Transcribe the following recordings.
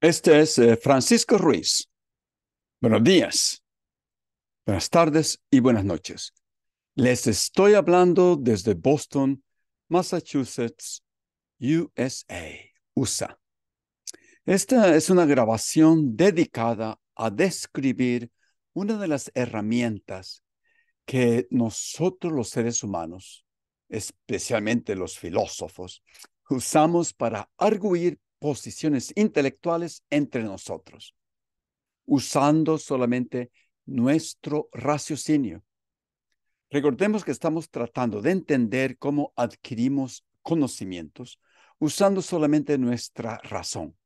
Este es Francisco Ruiz. Buenos días, buenas tardes y buenas noches. Les estoy hablando desde Boston, Massachusetts, USA. Esta es una grabación dedicada a describir una de las herramientas que nosotros los seres humanos, especialmente los filósofos, usamos para arguir posiciones intelectuales entre nosotros, usando solamente nuestro raciocinio. Recordemos que estamos tratando de entender cómo adquirimos conocimientos usando solamente nuestra razón,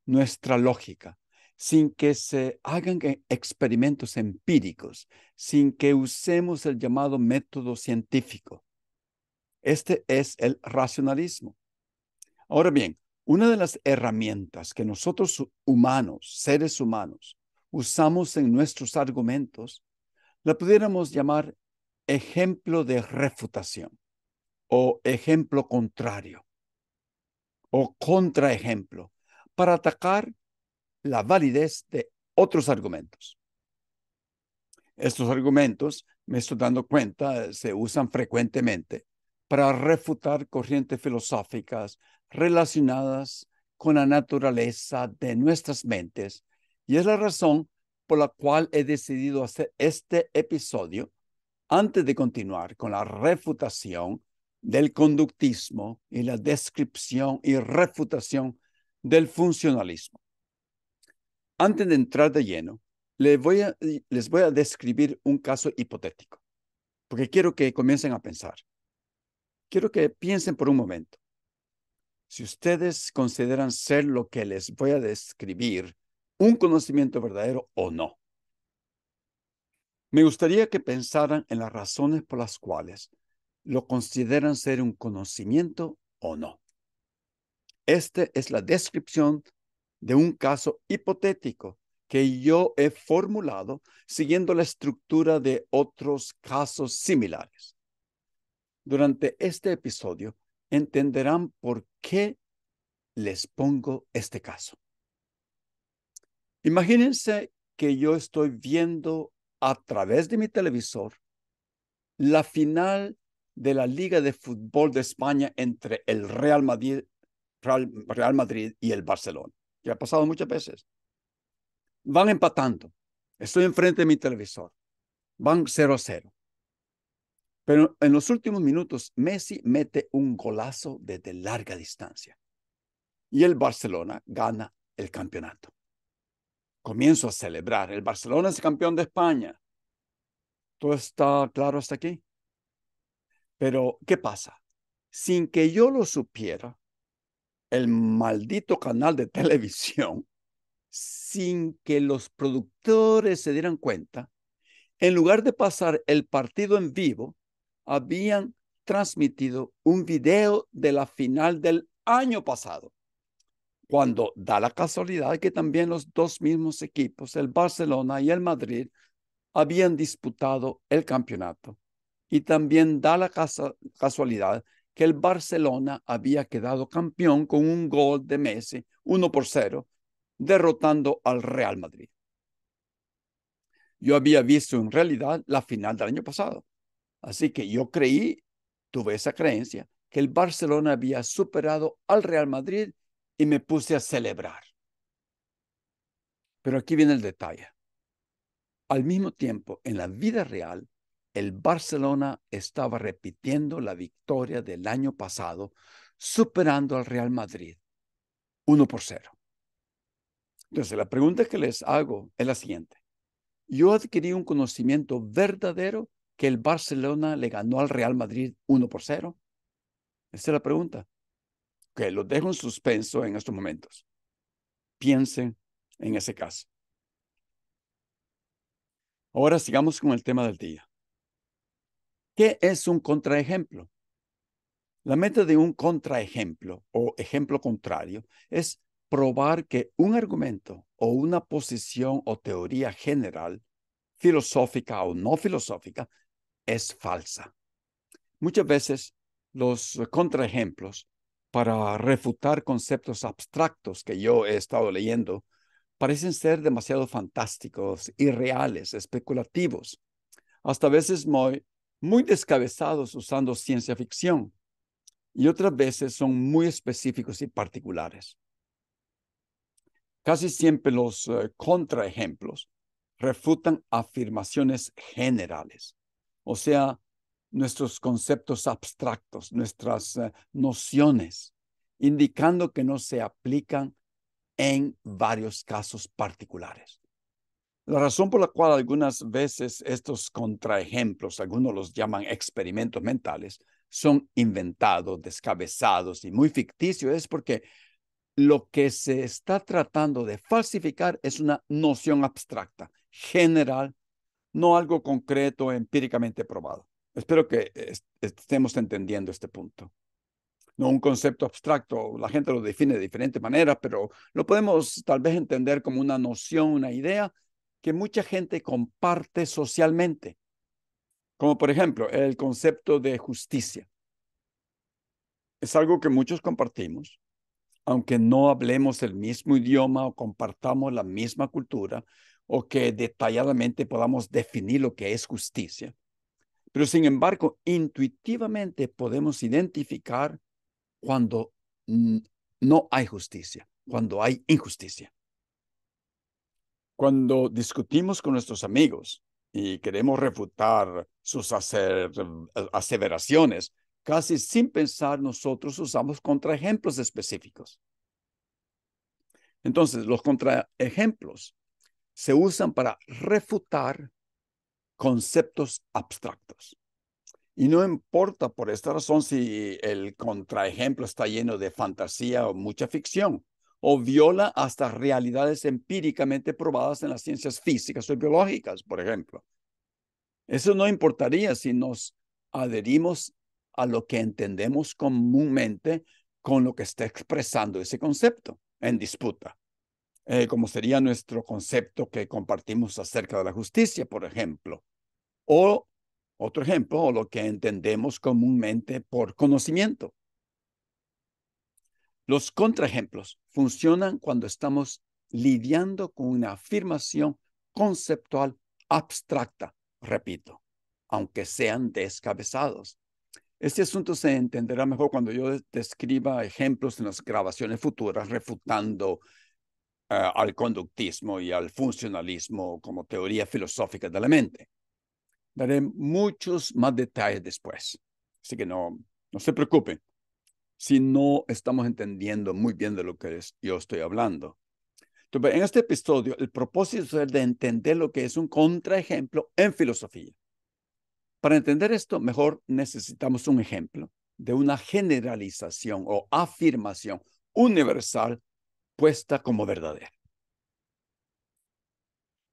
nuestra lógica, sin que se hagan experimentos empíricos, sin que usemos el llamado método científico. Este es el racionalismo. Ahora bien, una de las herramientas que nosotros humanos, seres humanos, usamos en nuestros argumentos, la pudiéramos llamar ejemplo de refutación o ejemplo contrario o contraejemplo para atacar la validez de otros argumentos. Estos argumentos, me estoy dando cuenta, se usan frecuentemente para refutar corrientes filosóficas relacionadas con la naturaleza de nuestras mentes, y es la razón por la cual he decidido hacer este episodio antes de continuar con la refutación del conductismo y la descripción y refutación del funcionalismo. Antes de entrar de lleno, les voy a describir un caso hipotético, porque quiero que comiencen a pensar. Quiero que piensen por un momento. Si ustedes consideran ser lo que les voy a describir un conocimiento verdadero o no. Me gustaría que pensaran en las razones por las cuales lo consideran ser un conocimiento o no. Esta es la descripción de un caso hipotético que yo he formulado siguiendo la estructura de otros casos similares. Durante este episodio entenderán por qué les pongo este caso. Imagínense que yo estoy viendo a través de mi televisor la final de la Liga de Fútbol de España entre el Real Madrid y el Barcelona. Ya ha pasado muchas veces. Van empatando. Estoy enfrente de mi televisor. Van 0-0. Pero en los últimos minutos, Messi mete un golazo desde larga distancia. Y el Barcelona gana el campeonato. Comienzo a celebrar. El Barcelona es campeón de España. ¿Todo está claro hasta aquí? Pero, ¿qué pasa? Sin que yo lo supiera, el maldito canal de televisión, sin que los productores se dieran cuenta, en lugar de pasar el partido en vivo, habían transmitido un video de la final del año pasado, cuando da la casualidad que también los dos mismos equipos, el Barcelona y el Madrid, habían disputado el campeonato. Y también da la casualidad que el Barcelona había quedado campeón con un gol de Messi, 1-0, derrotando al Real Madrid. Yo había visto en realidad la final del año pasado. Así que yo tuve esa creencia, que el Barcelona había superado al Real Madrid y me puse a celebrar. Pero aquí viene el detalle. Al mismo tiempo, en la vida real, el Barcelona estaba repitiendo la victoria del año pasado, superando al Real Madrid 1-0. Entonces, la pregunta que les hago es la siguiente. Yo adquirí un conocimiento verdadero que el Barcelona le ganó al Real Madrid 1-0. Esa es la pregunta. Que los dejo en suspenso en estos momentos. Piensen en ese caso. Ahora sigamos con el tema del día. ¿Qué es un contraejemplo? La meta de un contraejemplo o ejemplo contrario es probar que un argumento o una posición o teoría general, filosófica o no filosófica, es falsa. Muchas veces los contraejemplos para refutar conceptos abstractos que yo he estado leyendo parecen ser demasiado fantásticos, irreales, especulativos, hasta a veces muy descabezados usando ciencia ficción, y otras veces son muy específicos y particulares. Casi siempre los contraejemplos refutan afirmaciones generales, o sea, nuestros conceptos abstractos, nuestras nociones, indicando que no se aplican en varios casos particulares. La razón por la cual algunas veces estos contraejemplos, algunos los llaman experimentos mentales, son inventados, descabezados y muy ficticios, es porque lo que se está tratando de falsificar es una noción abstracta, general, no algo concreto, empíricamente probado. Espero que estemos entendiendo este punto. No un concepto abstracto, la gente lo define de diferente manera, pero lo podemos tal vez entender como una noción, una idea que mucha gente comparte socialmente, como por ejemplo el concepto de justicia. Es algo que muchos compartimos, aunque no hablemos el mismo idioma o compartamos la misma cultura, o que detalladamente podamos definir lo que es justicia. Pero sin embargo, intuitivamente podemos identificar cuando no hay justicia, cuando hay injusticia. Cuando discutimos con nuestros amigos y queremos refutar sus aseveraciones, casi sin pensar nosotros usamos contraejemplos específicos. Entonces, los contraejemplos se usan para refutar conceptos abstractos. Y no importa por esta razón si el contraejemplo está lleno de fantasía o mucha ficción, o viola hasta realidades empíricamente probadas en las ciencias físicas o biológicas, por ejemplo. Eso no importaría si nos adherimos a lo que entendemos comúnmente con lo que está expresando ese concepto en disputa. Como sería nuestro concepto que compartimos acerca de la justicia, por ejemplo. O otro ejemplo, o lo que entendemos comúnmente por conocimiento. Los contraejemplos funcionan cuando estamos lidiando con una afirmación conceptual abstracta, repito, aunque sean descabezados. Este asunto se entenderá mejor cuando yo describa ejemplos en las grabaciones futuras refutando al conductismo y al funcionalismo como teoría filosófica de la mente. Daré muchos más detalles después, así que no se preocupen si no estamos entendiendo muy bien de lo que yo estoy hablando. Entonces, en este episodio, el propósito es de entender lo que es un contraejemplo en filosofía. Para entender esto, mejor necesitamos un ejemplo de una generalización o afirmación universal puesta como verdadera.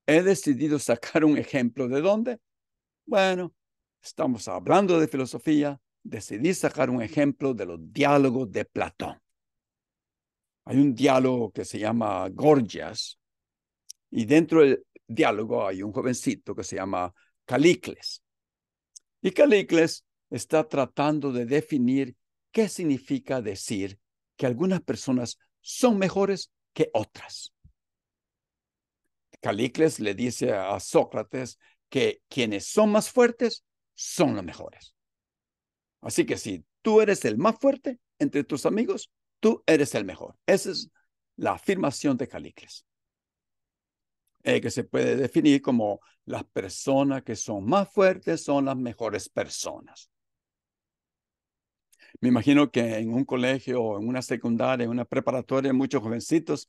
He decidido sacar un ejemplo de dónde. Bueno, estamos hablando de filosofía. Decidí sacar un ejemplo de los diálogos de Platón. Hay un diálogo que se llama Gorgias, y dentro del diálogo hay un jovencito que se llama Calícles. Y Calícles está tratando de definir qué significa decir que algunas personas son mejores que otras. Calícles le dice a Sócrates que quienes son más fuertes son los mejores. Así que si tú eres el más fuerte entre tus amigos, tú eres el mejor. Esa es la afirmación de Calícles, que se puede definir como las personas que son más fuertes son las mejores personas. Me imagino que en un colegio, en una secundaria, en una preparatoria, muchos jovencitos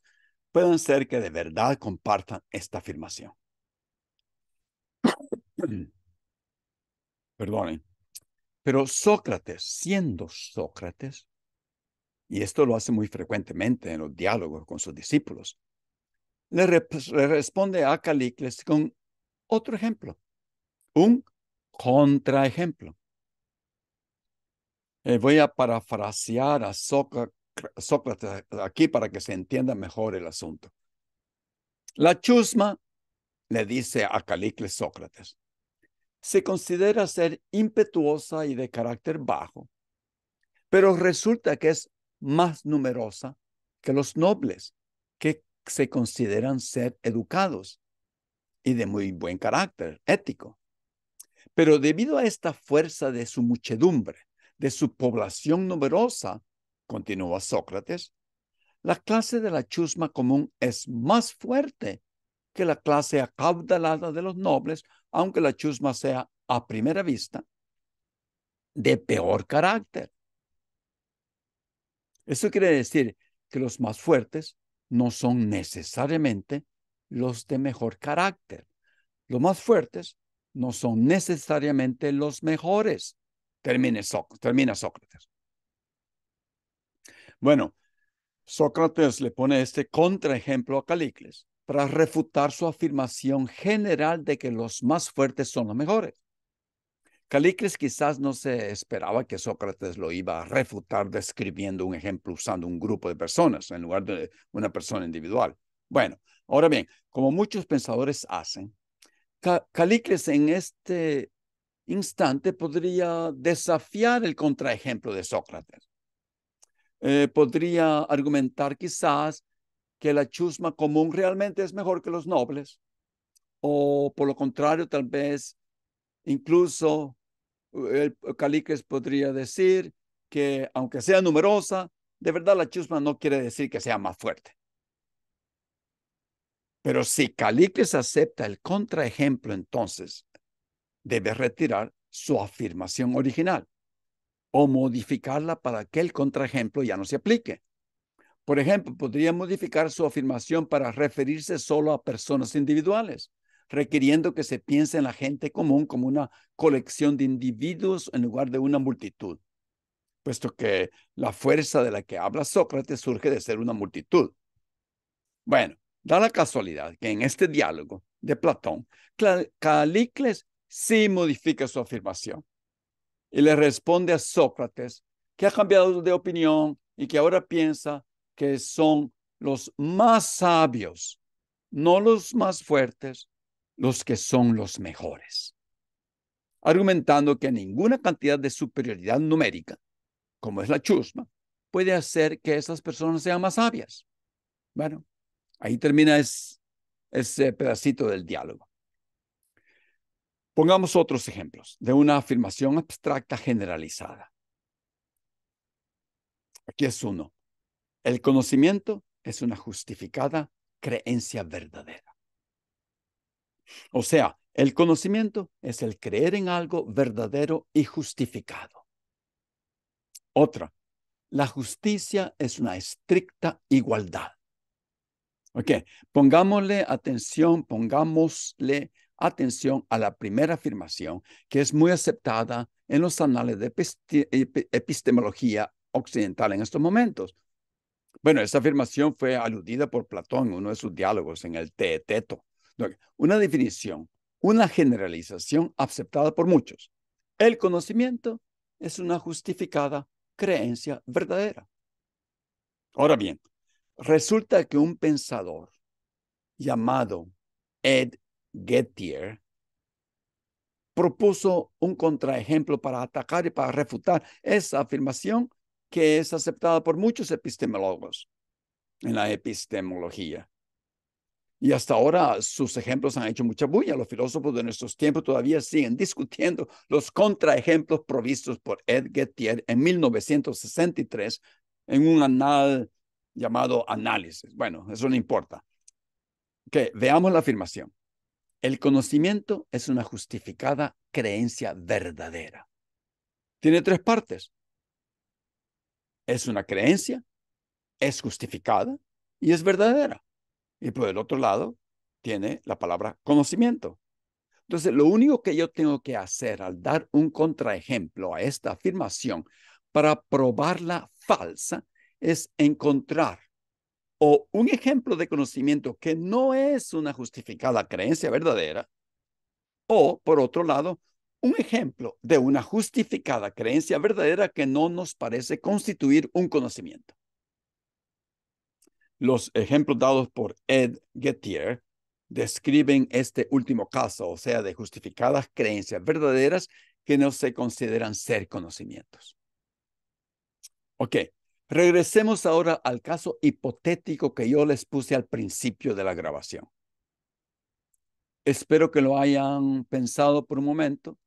pueden ser que de verdad compartan esta afirmación. Perdonen. Pero Sócrates, siendo Sócrates, y esto lo hace muy frecuentemente en los diálogos con sus discípulos, le responde a Calícles con otro ejemplo, un contraejemplo. Voy a parafrasear a Sócrates aquí para que se entienda mejor el asunto. La chusma, le dice a Calícles Sócrates, se considera ser impetuosa y de carácter bajo, pero resulta que es más numerosa que los nobles, que se consideran ser educados y de muy buen carácter ético. Pero debido a esta fuerza de su muchedumbre, de su población numerosa, continúa Sócrates, la clase de la chusma común es más fuerte que la clase acaudalada de los nobles, aunque la chusma sea a primera vista de peor carácter. Eso quiere decir que los más fuertes no son necesariamente los de mejor carácter. Los más fuertes no son necesariamente los mejores. Termina Sócrates. Bueno, Sócrates le pone este contraejemplo a Calicles para refutar su afirmación general de que los más fuertes son los mejores. Calicles quizás no se esperaba que Sócrates lo iba a refutar describiendo un ejemplo usando un grupo de personas en lugar de una persona individual. Bueno, ahora bien, como muchos pensadores hacen, Calicles en este instante podría desafiar el contraejemplo de Sócrates. Podría argumentar quizás que la chusma común realmente es mejor que los nobles, o por lo contrario, tal vez incluso el Calicles podría decir que aunque sea numerosa, de verdad la chusma no quiere decir que sea más fuerte. Pero si Calicles acepta el contraejemplo, entonces debe retirar su afirmación original o modificarla para que el contraejemplo ya no se aplique. Por ejemplo, podría modificar su afirmación para referirse solo a personas individuales, requiriendo que se piense en la gente común como una colección de individuos en lugar de una multitud, puesto que la fuerza de la que habla Sócrates surge de ser una multitud. Bueno, da la casualidad que en este diálogo de Platón, Calicles sí modifica su afirmación y le responde a Sócrates que ha cambiado de opinión y que ahora piensa que son los más sabios, no los más fuertes, los que son los mejores, argumentando que ninguna cantidad de superioridad numérica, como es la chusma, puede hacer que esas personas sean más sabias. Bueno, ahí termina ese pedacito del diálogo. Pongamos otros ejemplos de una afirmación abstracta generalizada. Aquí es uno. El conocimiento es una justificada creencia verdadera. O sea, el conocimiento es el creer en algo verdadero y justificado. Otra, la justicia es una estricta igualdad. Ok, pongámosle atención a la primera afirmación, que es muy aceptada en los anales de epistemología occidental en estos momentos. Bueno, esa afirmación fue aludida por Platón en uno de sus diálogos en el Teeteto. Una definición, una generalización aceptada por muchos. El conocimiento es una justificada creencia verdadera. Ahora bien, resulta que un pensador llamado Ed Gettier propuso un contraejemplo para atacar y para refutar esa afirmación que es aceptada por muchos epistemólogos en la epistemología. Y hasta ahora sus ejemplos han hecho mucha bulla. Los filósofos de nuestros tiempos todavía siguen discutiendo los contraejemplos provistos por Ed Gettier en 1963 en un anal llamado Análisis. Bueno, eso no importa. Okay, veamos la afirmación. El conocimiento es una justificada creencia verdadera. Tiene tres partes. Es una creencia, es justificada y es verdadera. Y por el otro lado, tiene la palabra conocimiento. Entonces, lo único que yo tengo que hacer al dar un contraejemplo a esta afirmación para probarla falsa es encontrar o un ejemplo de conocimiento que no es una justificada creencia verdadera, o, por otro lado, un ejemplo de una justificada creencia verdadera que no nos parece constituir un conocimiento. Los ejemplos dados por Ed Gettier describen este último caso, o sea, de justificadas creencias verdaderas que no se consideran ser conocimientos. Ok, Regresemos ahora al caso hipotético que yo les puse al principio de la grabación. Espero que lo hayan pensado por un momento.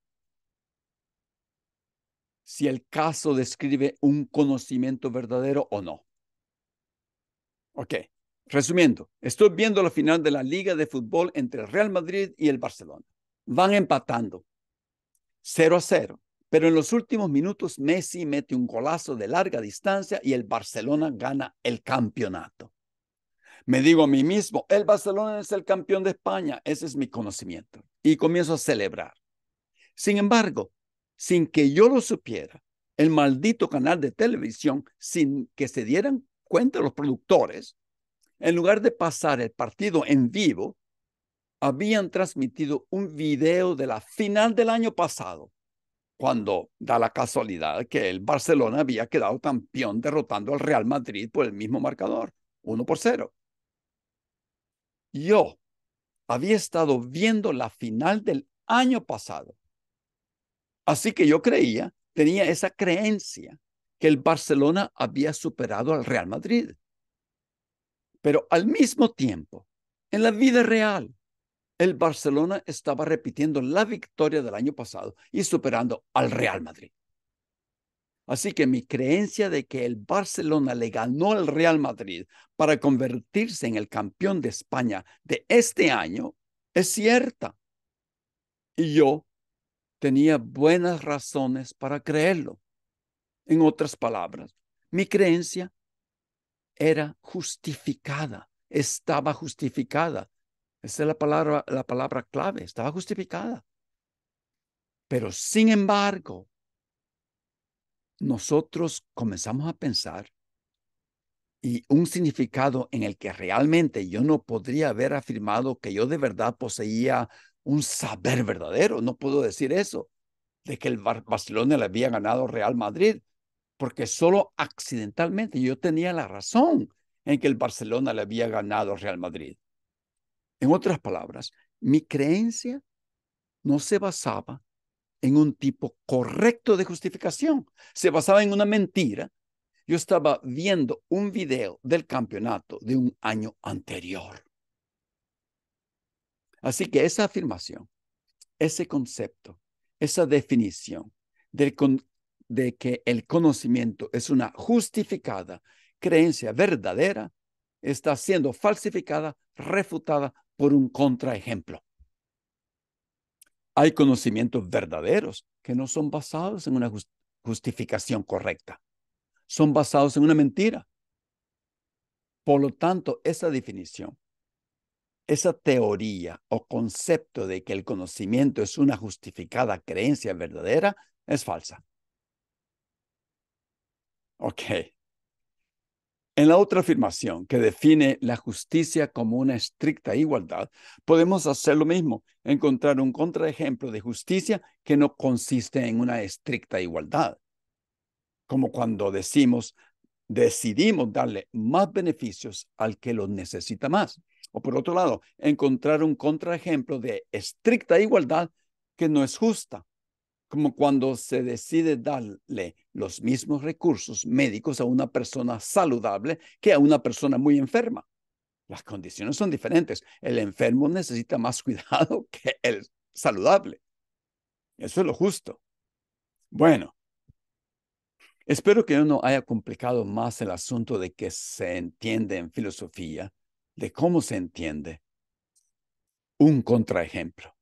Si el caso describe un conocimiento verdadero o no. Ok, resumiendo, estoy viendo la final de la Liga de Fútbol entre el Real Madrid y el Barcelona. Van empatando 0-0, pero en los últimos minutos Messi mete un golazo de larga distancia y el Barcelona gana el campeonato. Me digo a mí mismo, el Barcelona es el campeón de España, ese es mi conocimiento, y comienzo a celebrar. Sin embargo, sin que yo lo supiera, el maldito canal de televisión, sin que se dieran cuenta los productores, en lugar de pasar el partido en vivo, habían transmitido un video de la final del año pasado, cuando da la casualidad que el Barcelona había quedado campeón derrotando al Real Madrid por el mismo marcador, 1-0. Yo había estado viendo la final del año pasado, así que yo tenía esa creencia que el Barcelona había superado al Real Madrid. Pero al mismo tiempo, en la vida real, el Barcelona estaba repitiendo la victoria del año pasado y superando al Real Madrid. Así que mi creencia de que el Barcelona le ganó al Real Madrid para convertirse en el campeón de España de este año es cierta. Y yo tenía buenas razones para creerlo. En otras palabras, mi creencia era justificada, estaba justificada. Esa es la palabra clave, estaba justificada. Pero sin embargo, nosotros comenzamos a pensar y un significado en el que realmente yo no podría haber afirmado que yo de verdad poseía un saber verdadero. No puedo decir eso, de que el Barcelona le había ganado al Real Madrid, porque solo accidentalmente yo tenía la razón en que el Barcelona le había ganado al Real Madrid. En otras palabras, mi creencia no se basaba en un tipo correcto de justificación, se basaba en una mentira. Yo estaba viendo un video del campeonato de un año anterior. Así que esa afirmación, ese concepto, esa definición de que el conocimiento es una justificada creencia verdadera, está siendo falsificada, refutada por un contraejemplo. Hay conocimientos verdaderos que no son basados en una justificación correcta, son basados en una mentira. Por lo tanto, esa definición, esa teoría o concepto de que el conocimiento es una justificada creencia verdadera es falsa. Ok. En la otra afirmación, que define la justicia como una estricta igualdad, podemos hacer lo mismo, encontrar un contraejemplo de justicia que no consiste en una estricta igualdad, como cuando decidimos darle más beneficios al que los necesita más. O por otro lado, encontrar un contraejemplo de estricta igualdad que no es justa, como cuando se decide darle los mismos recursos médicos a una persona saludable que a una persona muy enferma. Las condiciones son diferentes. El enfermo necesita más cuidado que el saludable. Eso es lo justo. Bueno, espero que yo no haya complicado más el asunto de que se entiende en filosofía, de cómo se entiende un contraejemplo.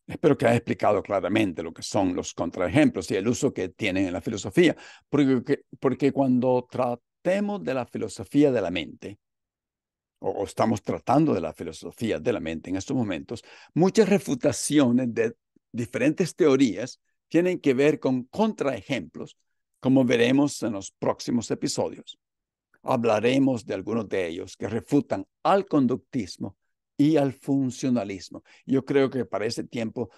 Espero que haya explicado claramente lo que son los contraejemplos y el uso que tienen en la filosofía, porque cuando tratemos de la filosofía de la mente, o estamos tratando de la filosofía de la mente en estos momentos, muchas refutaciones de diferentes teorías tienen que ver con contraejemplos, como veremos en los próximos episodios. Hablaremos de algunos de ellos que refutan al conductismo y al funcionalismo. Yo creo que para ese tiempo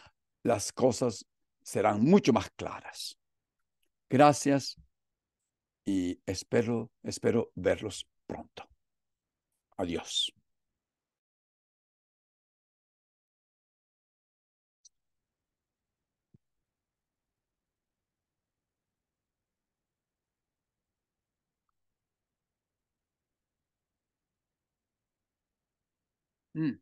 las cosas serán mucho más claras. Gracias y espero verlos pronto. Adiós. Mm.